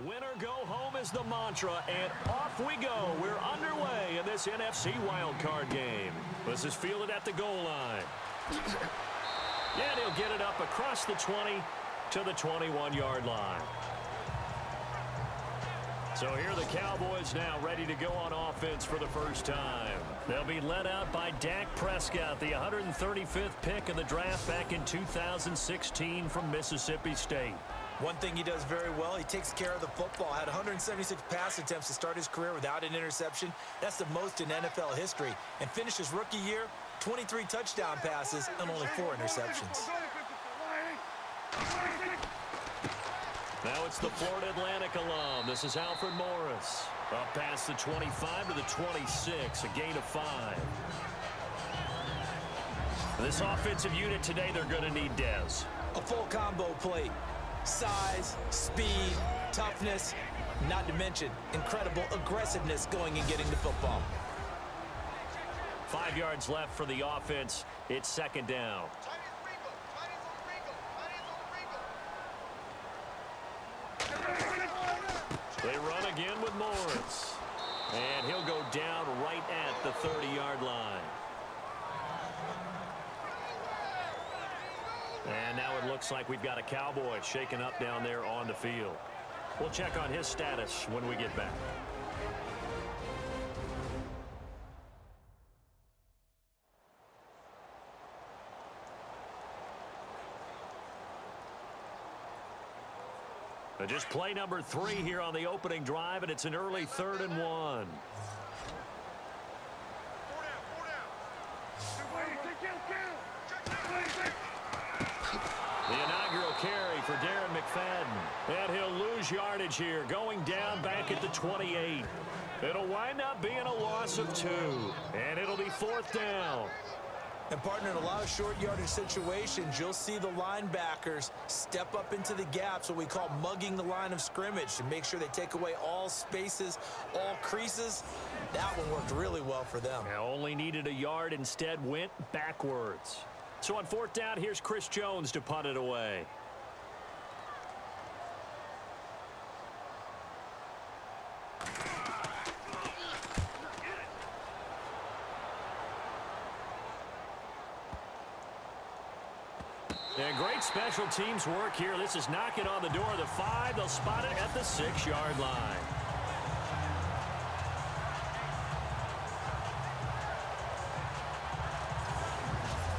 Winner go home is the mantra, and off we go. We're underway in this NFC wildcard game. This is fielded at the goal line. And he'll get it up across the 20 to the 21-yard line. So here are the Cowboys now ready to go on offense for the first time. They'll be led out by Dak Prescott, the 135th pick of the draft back in 2016 from Mississippi State. One thing he does very well, he takes care of the football. Had 176 pass attempts to start his career without an interception. That's the most in NFL history. And finished his rookie year, 23 touchdown passes and only 4 interceptions. Now it's the Florida Atlantic alum. This is Alfred Morris. Up past the 25 to the 26, a gain of 5. This offensive unit today, they're going to need Dez. A full combo plate. Size, speed, toughness, not to mention incredible aggressiveness going and getting the football. 5 yards left for the offense. It's second down. They run again with Morris. And he'll go down right at the 30-yard line. And now it looks like we've got a Cowboy shaken up down there on the field. We'll check on his status when we get back. Just play number 3 here on the opening drive, and it's an early 3rd and 1. The inaugural carry for Darren McFadden. And he'll lose yardage here, going down back at the 28. It'll wind up being a loss of 2, and it'll be 4th down. And, partner, in a lot of short yardage situations, you'll see the linebackers step up into the gaps, what we call mugging the line of scrimmage, to make sure they take away all spaces, all creases. That one worked really well for them. Now only needed a yard, instead went backwards. So on 4th down, here's Chris Jones to punt it away. And great special teams work here. This is knocking on the door of the 5. They'll spot it at the 6-yard line.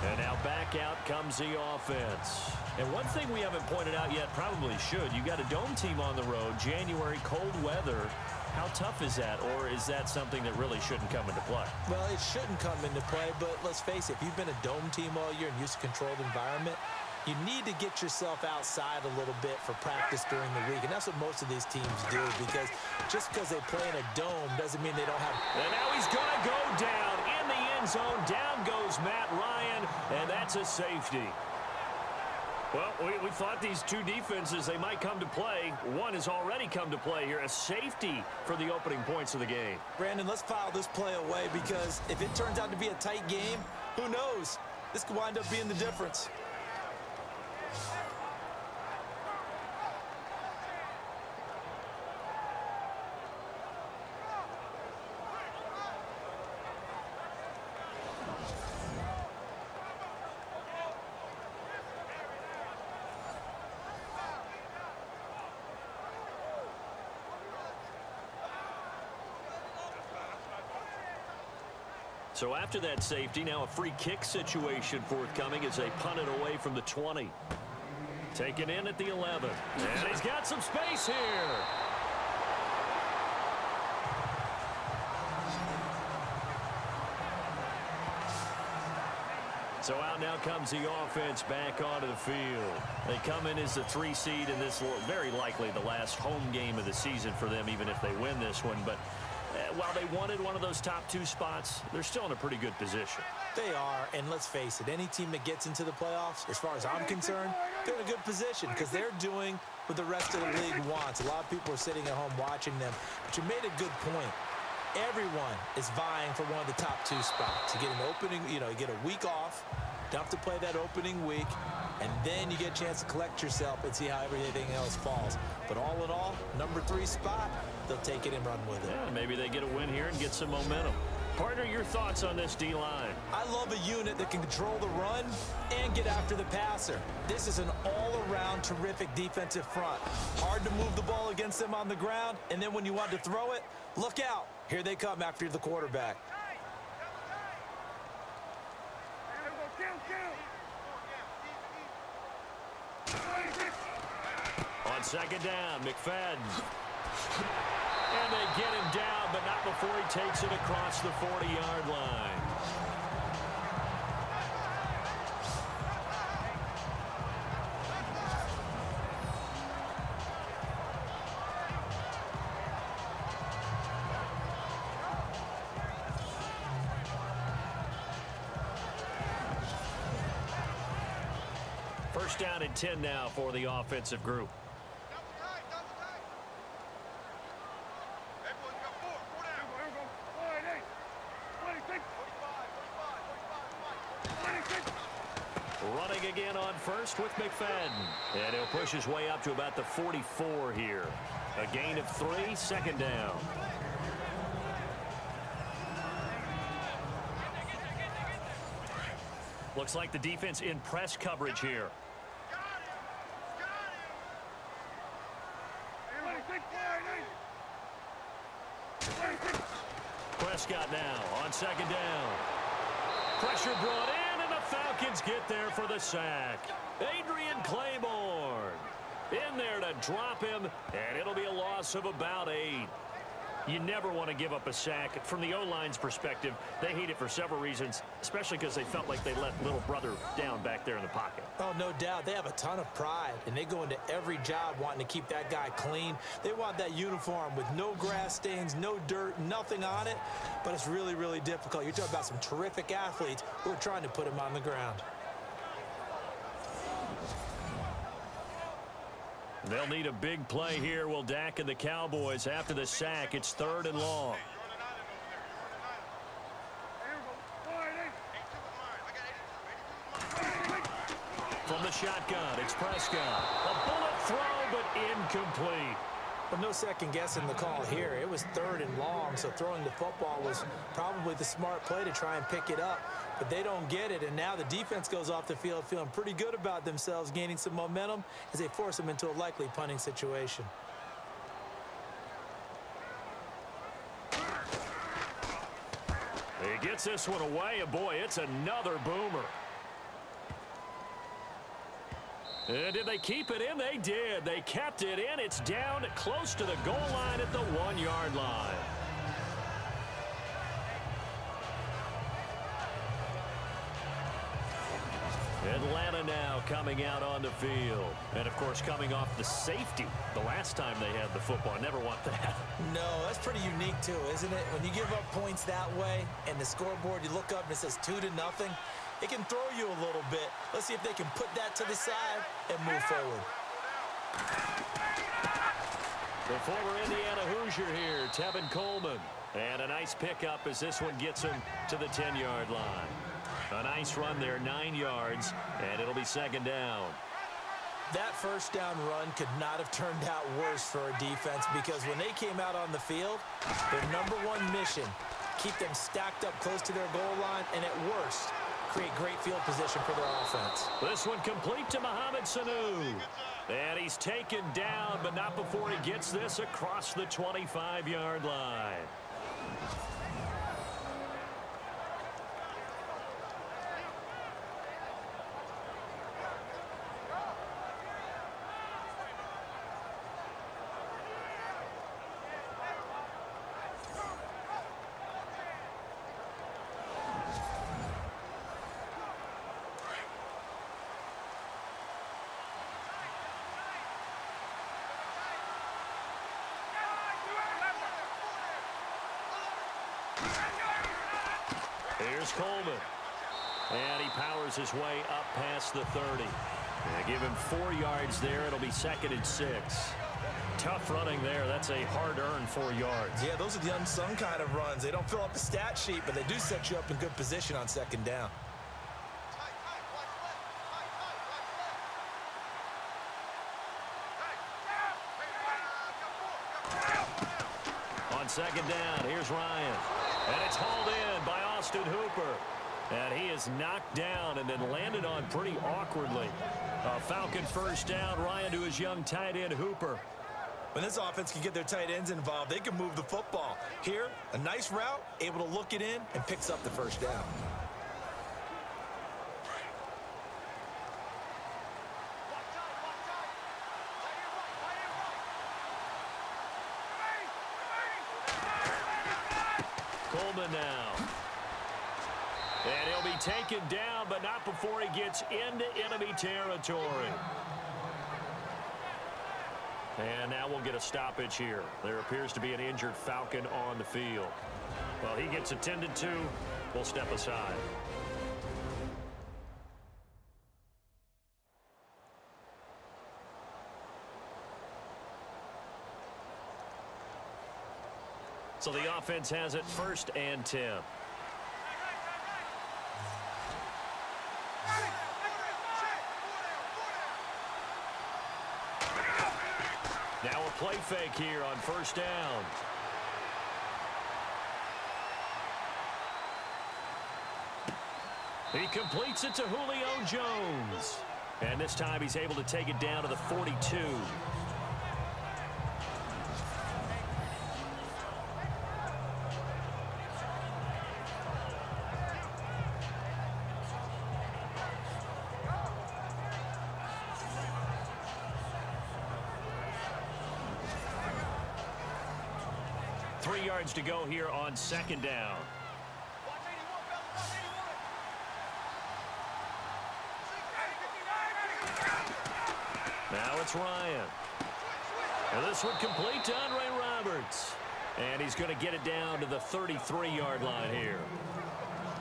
And now back out comes the offense. And one thing we haven't pointed out yet, probably should, you got a dome team on the road, January, cold weather. How tough is that, or is that something that really shouldn't come into play? Well, it shouldn't come into play, but let's face it, if you've been a dome team all year and used to a controlled environment, you need to get yourself outside a little bit for practice during the week, and that's what most of these teams do, because just because they play in a dome doesn't mean they don't have... And now he's going to go down in the end zone. Down goes Matt Ryan, and that's a safety. Well, we thought these two defenses, they might come to play. One has already come to play here, a safety for the opening points of the game. Brandon, let's file this play away, because if it turns out to be a tight game, who knows? This could wind up being the difference. So after that safety, now a free kick situation forthcoming as they punt it away from the 20. Taken in at the 11. And he's got some space here. So out now comes the offense back onto the field. They come in as the 3 seed, and this will very likely the last home game of the season for them, even if they win this one. But while they wanted one of those top 2 spots, they're still in a pretty good position. They are, and let's face it, any team that gets into the playoffs, as far as I'm concerned, they're in a good position because they're doing what the rest of the league wants. A lot of people are sitting at home watching them, but you made a good point. Everyone is vying for one of the top 2 spots. You get an opening, you get a week off, don't have to play that opening week. and then you get a chance to collect yourself and see how everything else falls. But all in all, number 3 spot, they'll take it and run with it. Yeah, maybe they get a win here and get some momentum. Partner, your thoughts on this D-line? I love a unit that can control the run and get after the passer. This is an all-around terrific defensive front. Hard to move the ball against them on the ground, and then when you want to throw it, look out. Here they come after the quarterback. On second down, McFadden. And they get him down, but not before he takes it across the 40-yard line. First down and 10 now for the offensive group. Running again on first with McFadden. And he'll push his way up to about the 44 here. A gain of 3, second down. Looks like the defense in press coverage here. Prescott now on second down. Pressure brought in, and the Falcons get there for the sack. Adrian Claiborne in there to drop him, and it'll be a loss of about 8. You never want to give up a sack. From the O-line's perspective, they hate it for several reasons, especially because they felt like they let little brother down back there in the pocket. Oh, no doubt. They have a ton of pride, and they go into every job wanting to keep that guy clean. They want that uniform with no grass stains, no dirt, nothing on it, but it's really, really difficult. You're talking about some terrific athletes who are trying to put him on the ground. They'll need a big play here, will Dak and the Cowboys. After the sack, it's 3rd and long. From the shotgun, it's Prescott. A bullet throw, but incomplete. But no second guessing the call here. It was 3rd and long, so throwing the football was probably the smart play to try and pick it up. But they don't get it, and now the defense goes off the field feeling pretty good about themselves, gaining some momentum as they force them into a likely punting situation. He gets this one away, and boy, it's another boomer. And did they keep it in? They did. They kept it in. It's down close to the goal line at the 1-yard line. Atlanta now coming out on the field. And, of course, coming off the safety the last time they had the football. Never want that. No, that's pretty unique, too, isn't it? When you give up points that way and the scoreboard, you look up and it says 2-0, it can throw you a little bit. Let's see if they can put that to the side and move forward. The former Indiana Hoosier here, Tevin Coleman. And a nice pickup as this one gets him to the 10-yard line. A nice run there, 9 yards, and it'll be 2nd down. That first down run could not have turned out worse for a defense because when they came out on the field, their #1 mission, keep them stacked up close to their goal line, and at worst, create great field position for their offense. This one complete to Mohamed Sanu. And he's taken down, but not before he gets this across the 25-yard line. Here's Coleman. And he powers his way up past the 30. They give him 4 yards there. It'll be 2nd and 6. Tough running there. That's a hard-earned 4 yards. Yeah, those are the unsung kind of runs. They don't fill up the stat sheet, but they do set you up in good position on 2nd down. On second down, here's Ryan. And it's hauled in by Austin Hooper. And he is knocked down and then landed on pretty awkwardly. A Falcon first down. Ryan to his young tight end, Hooper. When this offense can get their tight ends involved, they can move the football. Here, a nice route, able to look it in, and picks up the first down. Coleman now. And he'll be taken down, but not before he gets into enemy territory. And now we'll get a stoppage here. There appears to be an injured Falcon on the field. Well, he gets attended to. We'll step aside. So the offense has it 1st and 10. Now a play fake here on 1st down. He completes it to Julio Jones. And this time he's able to take it down to the 42. To go here on 2nd down. Now it's Ryan. And this one complete to Andre Roberts. And he's going to get it down to the 33-yard line here.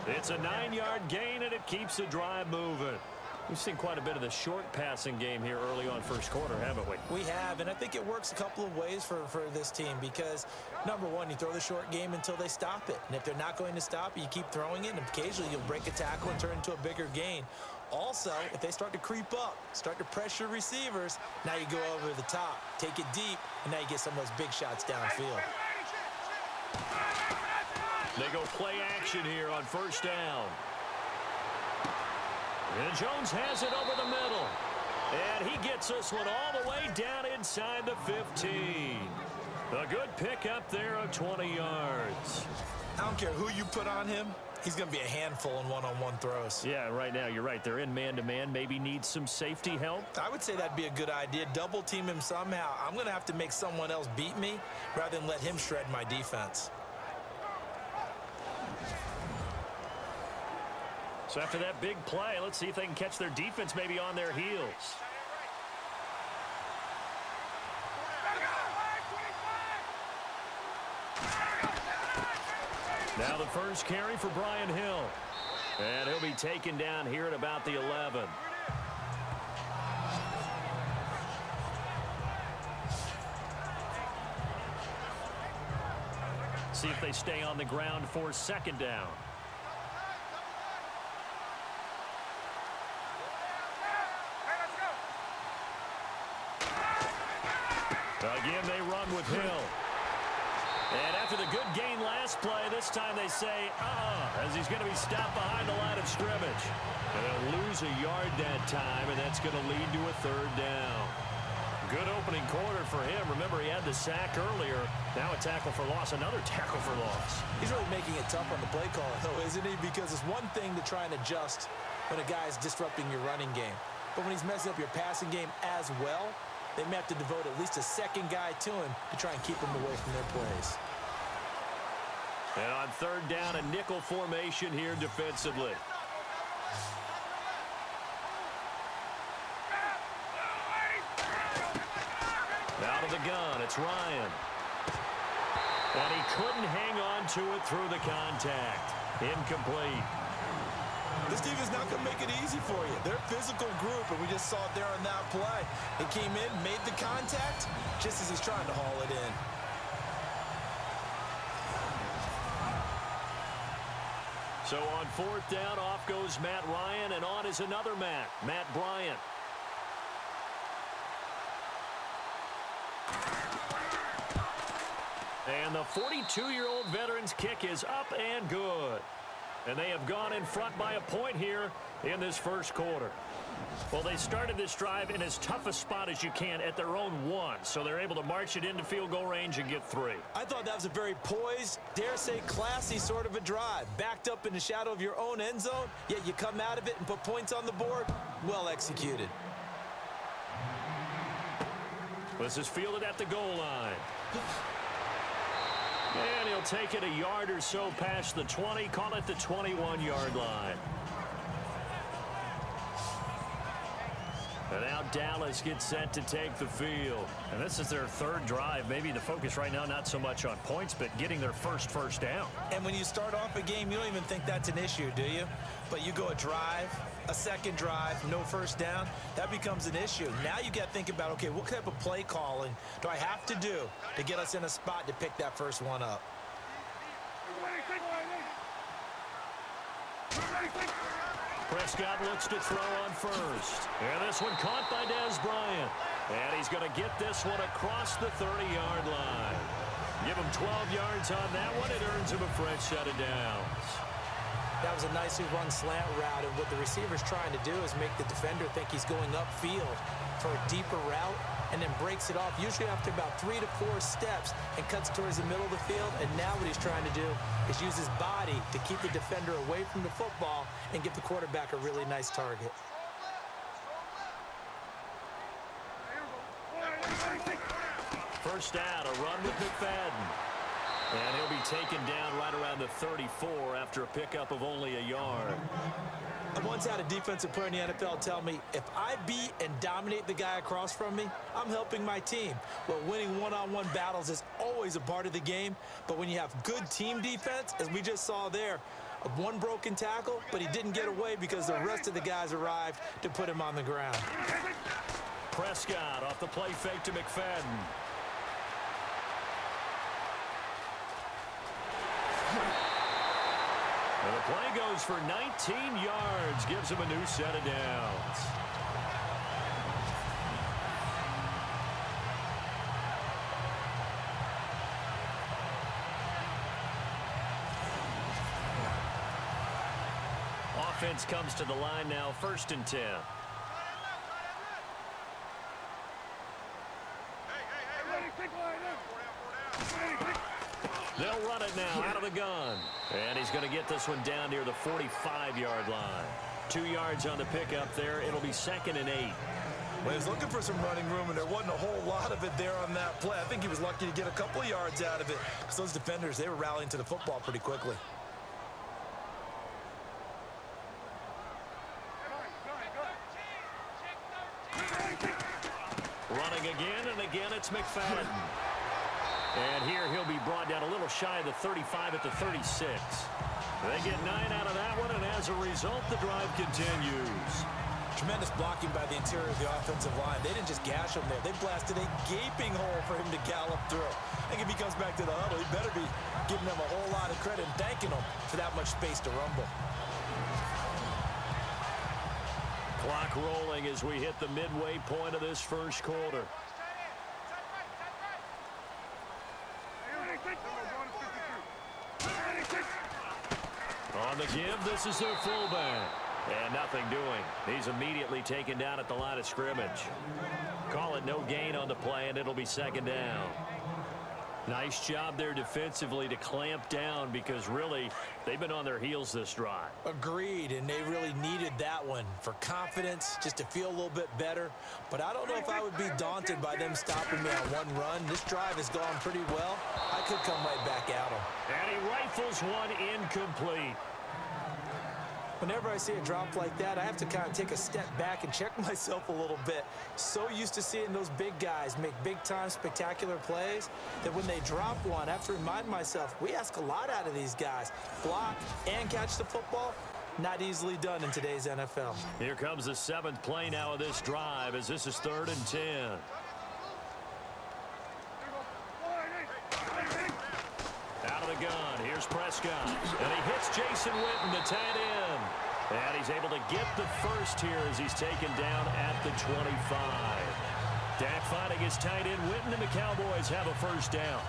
It's a 9-yard gain, and it keeps the drive moving. We've seen quite a bit of the short passing game here early on first quarter, haven't we? We have, and I think it works a couple of ways for this team because, number one, you throw the short game until they stop it. And if they're not going to stop it, you keep throwing it, and occasionally you'll break a tackle and turn it into a bigger gain. Also, if they start to creep up, start to pressure receivers, now you go over the top, take it deep, and now you get some of those big shots downfield. They go play action here on 1st down. And Jones has it over the middle. And he gets this one all the way down inside the 15. A good pickup there of 20 yards. I don't care who you put on him. He's going to be a handful in one-on-one throws. Yeah, right now, you're right. They're in man-to-man. Maybe needs some safety help. I would say that'd be a good idea. Double team him somehow. I'm going to have to make someone else beat me rather than let him shred my defense. So after that big play, let's see if they can catch their defense maybe on their heels. Now the first carry for Brian Hill. And he'll be taken down here at about the 11. See if they stay on the ground for 2nd down. Again, they run with Hill. And after the good gain last play, this time they say, as he's going to be stopped behind the line of scrimmage. And they'll lose a yard that time, and that's going to lead to a 3rd down. Good opening quarter for him. Remember, he had the sack earlier. Now a tackle for loss, another tackle for loss. He's really making it tough on the play caller, though, isn't he? Because it's one thing to try and adjust when a guy's disrupting your running game. But when he's messing up your passing game as well, they may have to devote at least a 2nd guy to him to try and keep him away from their plays. And on 3rd down, a nickel formation here defensively. Out of the gun, it's Ryan. And he couldn't hang on to it through the contact. Incomplete. This team is not going to make it easy for you. They're a physical group, and we just saw it there on that play. He came in, made the contact, just as he's trying to haul it in. So on 4th down, off goes Matt Ryan, and on is another Matt Bryant. And the 42-year-old veteran's kick is up and good. And they have gone in front by a point here in this first quarter. Well, they started this drive in as tough a spot as you can at their own 1, so they're able to march it into field goal range and get 3. I thought that was a very poised, dare say classy sort of a drive. Backed up in the shadow of your own end zone, yet you come out of it and put points on the board. Well executed. This is fielded at the goal line. And he'll take it a yard or so past the 20, call it the 21-yard line. And now Dallas gets set to take the field. And this is their 3rd drive. Maybe the focus right now not so much on points, but getting their first down. And when you start off a game, you don't even think that's an issue, do you? But you go a drive, a 2nd drive, no first down, that becomes an issue. Now you got to think about, okay, what type of play calling do I have to do to get us in a spot to pick that first one up? Prescott looks to throw on first. And this one caught by Dez Bryant. And he's going to get this one across the 30-yard line. Give him 12 yards on that one. It earns him a fresh set of downs. That was a nicely run slant route, and what the receiver's trying to do is make the defender think he's going upfield for a deeper route, and then breaks it off, usually after about 3 to 4 steps, and cuts towards the middle of the field. And now what he's trying to do is use his body to keep the defender away from the football and give the quarterback a really nice target. First down, a run with McFadden. And he'll be taken down right around the 34 after a pickup of only a yard. I once had a defensive player in the NFL tell me, if I beat and dominate the guy across from me, I'm helping my team. Well, winning one-on-one battles is always a part of the game, but when you have good team defense, as we just saw there, one broken tackle, but he didn't get away because the rest of the guys arrived to put him on the ground. Prescott off the play fake to McFadden. And the play goes for 19 yards, gives him a new set of downs. Offense comes to the line now, 1st and 10. They'll run it now out of the gun. And he's going to get this one down near the 45-yard line. 2 yards on the pickup there. It'll be 2nd and 8. Well, he was looking for some running room, and there wasn't a whole lot of it there on that play. I think he was lucky to get a couple of yards out of it. Because those defenders, they were rallying to the football pretty quickly. Running again, and again it's McFadden. And here he'll be brought down a little shy of the 35 at the 36. They get 9 out of that one, and as a result, the drive continues. Tremendous blocking by the interior of the offensive line. They didn't just gash him there. They blasted a gaping hole for him to gallop through. I think if he comes back to the huddle, he better be giving them a whole lot of credit and thanking them for that much space to rumble. Clock rolling as we hit the midway point of this first quarter. On the give, this is their fullback. And nothing doing. He's immediately taken down at the line of scrimmage. Call it no gain on the play, and it'll be 2nd down. Nice job there defensively to clamp down, because really they've been on their heels this drive. Agreed, and they really needed that one for confidence, just to feel a little bit better. But I don't know if I would be daunted by them stopping me on one run. This drive has gone pretty well. I could come right back at them. And he rifles one incomplete. Whenever I see a drop like that, I have to kind of take a step back and check myself a little bit. So used to seeing those big guys make big-time spectacular plays that when they drop one, I have to remind myself, we ask a lot out of these guys. Block and catch the football, not easily done in today's NFL. Here comes the 7th play now of this drive, as this is 3rd and 10. Out of the gun, here's Prescott. And he hits Jason Witten, the tight end. And he's able to get the first here as he's taken down at the 25. Dak finding his tight end Witten, and the Cowboys have a first down.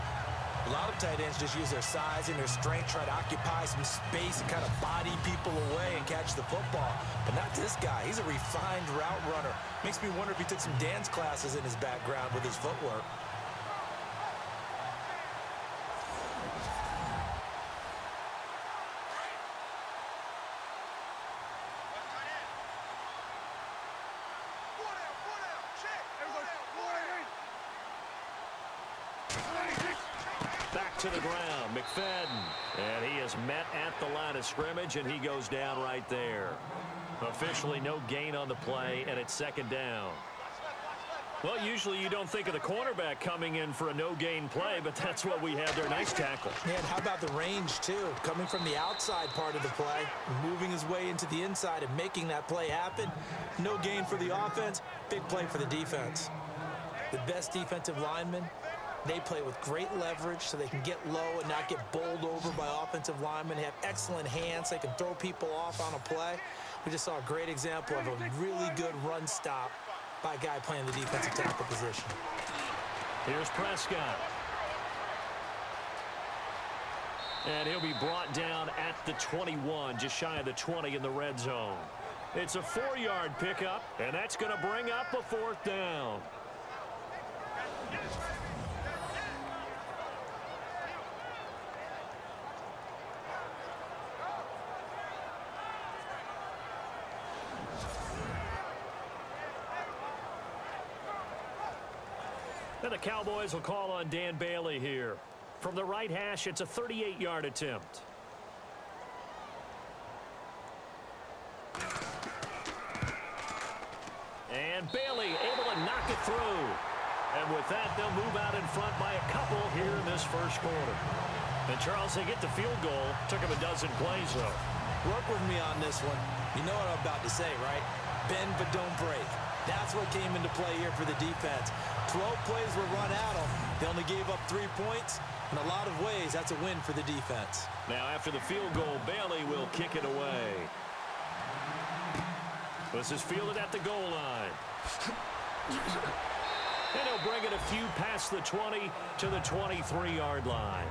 A lot of tight ends just use their size and their strength, try to occupy some space and kind of body people away and catch the football. But not this guy. He's a refined route runner. Makes me wonder if he took some dance classes in his background with his footwork. Back to the ground, McFadden. And he is met at the line of scrimmage, and he goes down right there. Officially no gain on the play, and it's second down. Well, usually you don't think of the cornerback coming in for a no-gain play, but that's what we had there. Nice tackle. And how about the range, too? Coming from the outside part of the play, moving his way into the inside and making that play happen. No gain for the offense, big play for the defense. The best defensive linemen, they play with great leverage so they can get low and not get bowled over by offensive linemen. They have excellent hands. They can throw people off on a play. We just saw a great example of a really good run stop by a guy playing the defensive tackle position. Here's Prescott. And he'll be brought down at the 21, just shy of the 20 in the red zone. It's a 4-yard pickup, and that's going to bring up a fourth down. And the Cowboys will call on Dan Bailey here. From the right hash, it's a 38-yard attempt. And Bailey able to knock it through. And with that, they'll move out in front by a couple here in this first quarter. And Charles, they get the field goal. Took him a dozen plays, though. Work with me on this one. You know what I'm about to say, right? Bend but don't break. That's what came into play here for the defense. 12 plays were run at them. They only gave up 3 points. In a lot of ways, that's a win for the defense. Now, after the field goal, Bailey will kick it away. This is fielded at the goal line. And he'll bring it a few past the 20 to the 23-yard line.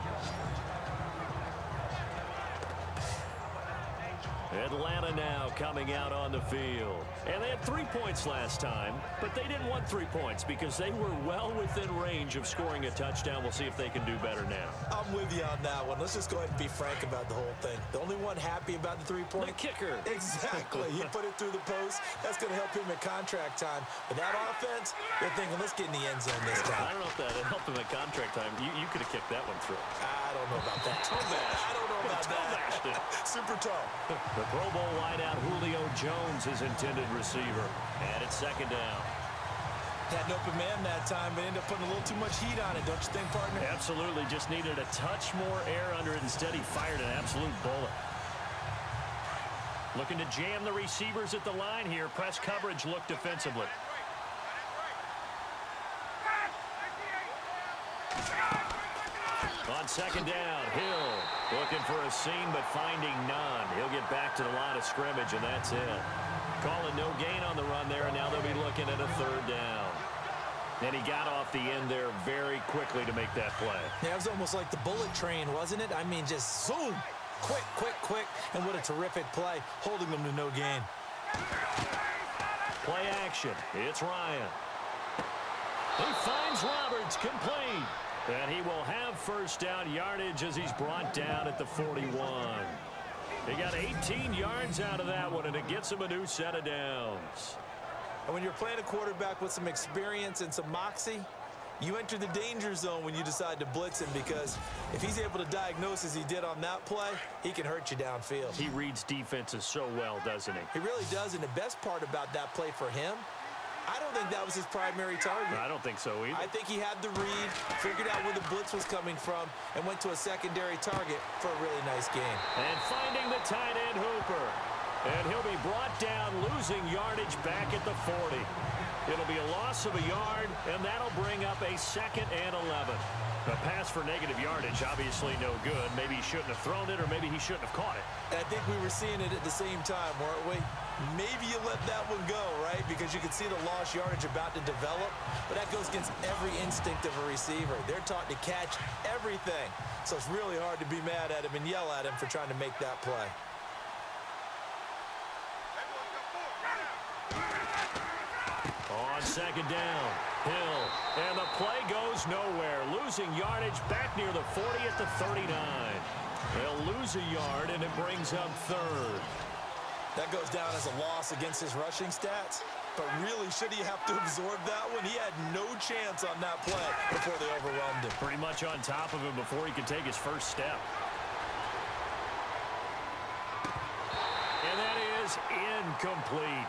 Atlanta now coming out on the field. And they had 3 points last time, but they didn't want 3 points because they were well within range of scoring a touchdown. We'll see if they can do better now. I'm with you on that one. Let's just go ahead and be frank about the whole thing. The only one happy about the 3-point? The kicker. Exactly. He put it through the post. That's going to help him at contract time. But that offense, they're thinking, let's get in the end zone this time. I don't know if that helped him at contract time. You could have kicked that one through. I don't know about that. I don't know about that. Super tall. The Pro Bowl wideout Julio Jones is intended receiver. And it's second down. Had an open man that time, but ended up putting a little too much heat on it, don't you think, partner? Absolutely. Just needed a touch more air under it. Instead, he fired an absolute bullet. Looking to jam the receivers at the line here. Press coverage look defensively. On second down, Hill looking for a seam but finding none. He'll get back to the line of scrimmage, and that's it. Calling no gain on the run there, and now they'll be looking at a third down. And he got off the end there very quickly to make that play. Yeah, it was almost like the bullet train, wasn't it? I mean, just zoom. Quick, quick, quick. And what a terrific play, holding them to no gain. Play action. It's Ryan. He finds Roberts, complete. And he will have first down yardage as he's brought down at the 41. He got 18 yards out of that one, and it gets him a new set of downs. And when you're playing a quarterback with some experience and some moxie, you enter the danger zone when you decide to blitz him, because if he's able to diagnose as he did on that play, he can hurt you downfield. He reads defenses so well, doesn't he? He really does, and the best part about that play for him, I don't think that was his primary target. I don't think so either. I think he had the read, figured out where the blitz was coming from, and went to a secondary target for a really nice game. And finding the tight end Hooper. And he'll be brought down, losing yardage back at the 40. It'll be a loss of a yard, and that'll bring up a 2nd and 11. A pass for negative yardage, obviously no good. Maybe he shouldn't have thrown it, or maybe he shouldn't have caught it. I think we were seeing it at the same time, weren't we? Maybe you let that one go, right? Because you can see the lost yardage about to develop, but that goes against every instinct of a receiver. They're taught to catch everything. So it's really hard to be mad at him and yell at him for trying to make that play. On 2nd down, Hill, and the play goes nowhere. Losing yardage back near the 40 at the 39. They'll lose a yard, and it brings up 3rd. That goes down as a loss against his rushing stats. But really, should he have to absorb that one? He had no chance on that play before they overwhelmed him. Pretty much on top of him before he could take his first step. And that is incomplete.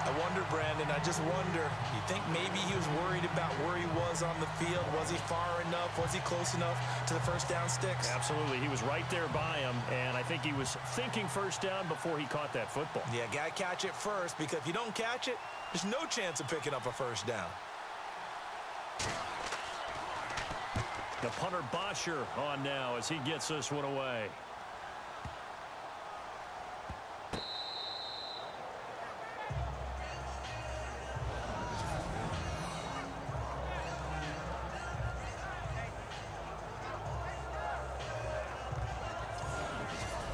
I wonder, Brandon, I just wonder, you think maybe he was worried about where he was on the field? Was he far enough? Was he close enough to the first down sticks? Absolutely. He was right there by him, and I think he was thinking first down before he caught that football. Yeah, got to catch it first, because if you don't catch it, there's no chance of picking up a first down. The punter Bosher on now as he gets this one away.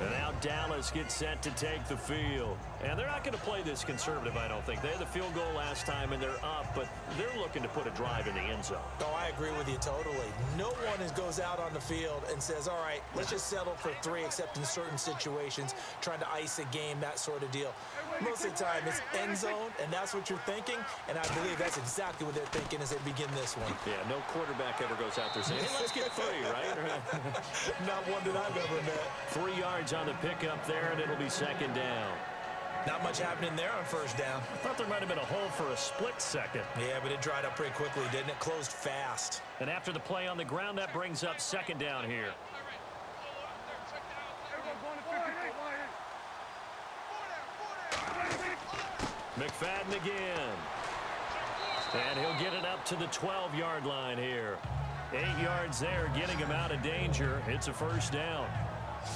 And now Dallas gets set to take the field. And they're not going to play this conservative, I don't think. They had the field goal last time, and they're up, but they're looking to put a drive in the end zone. Oh, I agree with you totally. No one goes out on the field and says, all right, let's just settle for 3, except in certain situations, trying to ice a game, that sort of deal. Most of the time, it's end zone, and that's what you're thinking, and I believe that's exactly what they're thinking as they begin this one. Yeah, no quarterback ever goes out there saying, hey, let's get 3, right? Not one that I've ever met. 3 yards on the pickup there, and it'll be 2nd down. Not much happening there on first down. I thought there might have been a hole for a split second. Yeah, but it dried up pretty quickly, didn't it? Closed fast. And after the play on the ground, that brings up 2nd down here. McFadden again. And he'll get it up to the 12-yard line here. 8 yards there, getting him out of danger. It's a first down.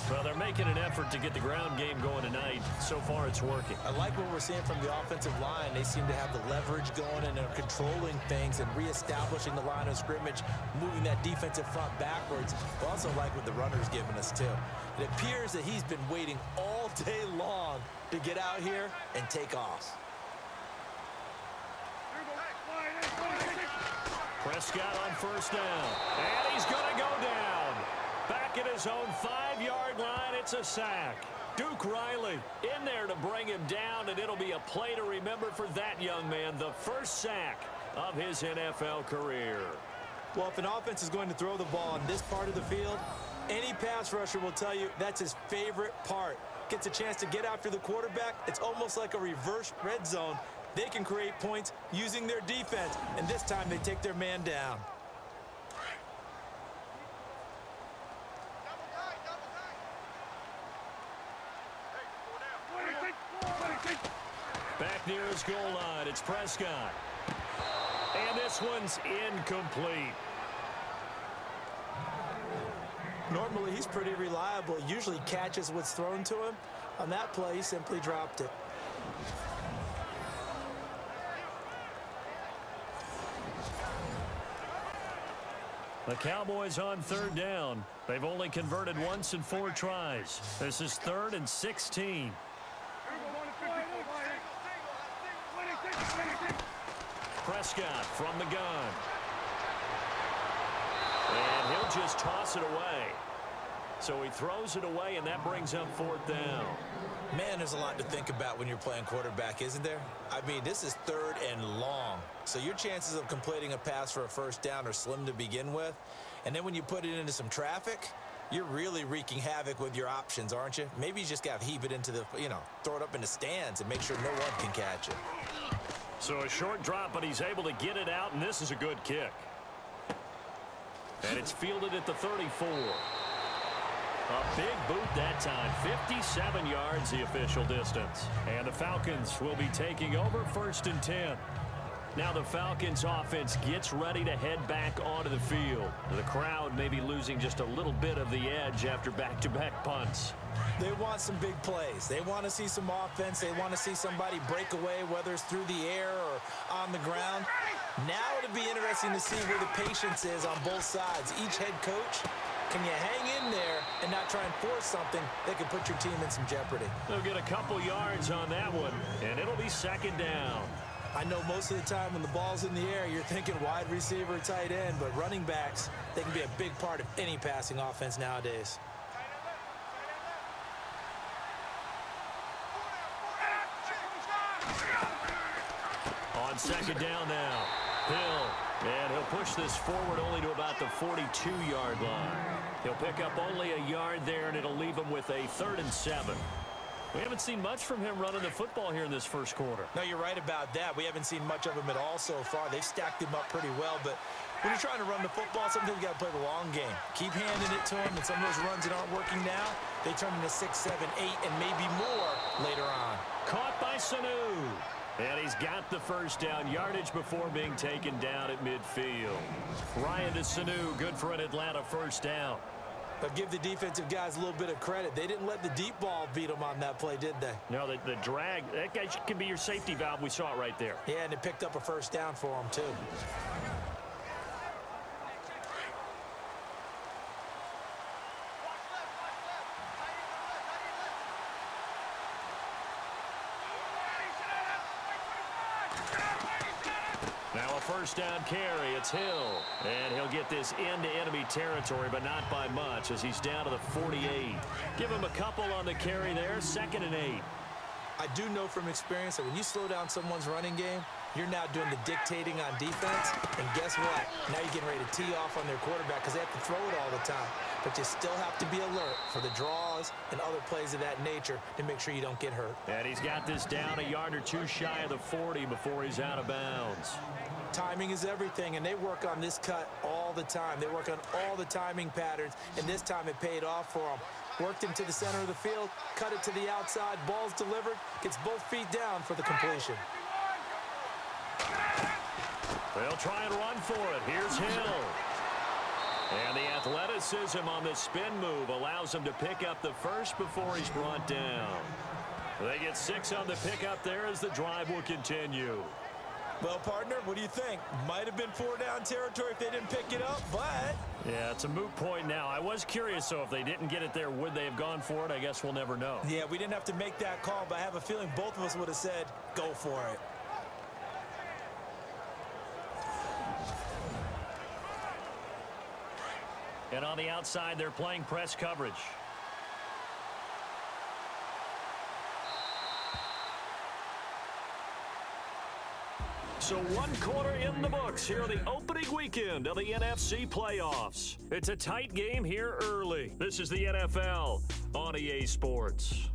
Well, they're making an effort to get the ground game going tonight. So far, it's working. I like what we're seeing from the offensive line. They seem to have the leverage going, and they're controlling things and reestablishing the line of scrimmage, moving that defensive front backwards. I also like what the runner's giving us, too. It appears that he's been waiting all day long to get out here and take off. Prescott on first down. And he's going to go down. Back at his own 5-yard line, it's a sack. Duke Riley in there to bring him down, and it'll be a play to remember for that young man. The first sack of his NFL career. Well, if an offense is going to throw the ball on this part of the field, any pass rusher will tell you that's his favorite part. Gets a chance to get after the quarterback. It's almost like a reverse red zone. They can create points using their defense, and this time they take their man down. Back near his goal line, it's Prescott. And this one's incomplete. Normally, he's pretty reliable. Usually catches what's thrown to him. On that play, he simply dropped it. The Cowboys on 3rd down. They've only converted once in 4 tries. This is 3rd and 16. Prescott from the gun. And he'll just toss it away. So he throws it away, and that brings up 4th down. Man, there's a lot to think about when you're playing quarterback, isn't there? I mean, this is 3rd and long. So your chances of completing a pass for a first down are slim to begin with. And then when you put it into some traffic, you're really wreaking havoc with your options, aren't you? Maybe you just got to heave it into the, throw it up in the stands and make sure no one can catch it. So a short drop, but he's able to get it out, and this is a good kick. And it's fielded at the 34. A big boot that time. 57 yards the official distance. And the Falcons will be taking over 1st and 10. Now the Falcons offense gets ready to head back onto the field. The crowd may be losing just a little bit of the edge after back-to-back punts. They want some big plays. They want to see some offense. They want to see somebody break away, whether it's through the air or on the ground. Now it'll be interesting to see where the patience is on both sides. Each head coach, can you hang in there and not try and force something that could put your team in some jeopardy? They'll get a couple yards on that one, and it'll be second down. I know most of the time when the ball's in the air, you're thinking wide receiver, tight end, but running backs, they can be a big part of any passing offense nowadays. On second down now, Hill, and he'll push this forward only to about the 42-yard line. He'll pick up only a yard there, and it'll leave him with a 3rd and 7. We haven't seen much from him running the football here in this first quarter. No, you're right about that. We haven't seen much of him at all so far. They've stacked him up pretty well, but when you're trying to run the football, sometimes you got to play the long game. Keep handing it to him, and some of those runs that aren't working now, they turn into 6, 7, 8, and maybe more later on. Caught by Sanu. And he's got the first down yardage before being taken down at midfield. Ryan to Sanu, good for an Atlanta first down. But give the defensive guys a little bit of credit. They didn't let the deep ball beat them on that play, did they? No, the drag, that guy can be your safety valve. We saw it right there. Yeah, and it picked up a first down for them, too. Now a first down carry. It's Hill. And he'll get this into enemy territory, but not by much as he's down to the 48. Give him a couple on the carry there. 2nd and 8. I do know from experience that when you slow down someone's running game, you're now doing the dictating on defense. And guess what? Now you're getting ready to tee off on their quarterback because they have to throw it all the time. But you still have to be alert for the draws and other plays of that nature to make sure you don't get hurt. And he's got this down a yard or two shy of the 40 before he's out of bounds. Timing is everything, and they work on this cut all the time. They work on all the timing patterns, and this time it paid off for them. Worked him to the center of the field, cut it to the outside, ball's delivered, gets both feet down for the completion. They'll try and run for it. Here's Hill. And the athleticism on the spin move allows him to pick up the first before he's brought down. They get 6 on the pickup there as the drive will continue. Well, partner, what do you think? Might have been 4-down territory if they didn't pick it up, but... Yeah, it's a moot point now. I was curious, so if they didn't get it there, would they have gone for it? I guess we'll never know. Yeah, we didn't have to make that call, but I have a feeling both of us would have said, go for it. And on the outside, they're playing press coverage. So 1 quarter in the books here the opening weekend of the NFC playoffs. It's a tight game here early. This is the NFL on EA Sports.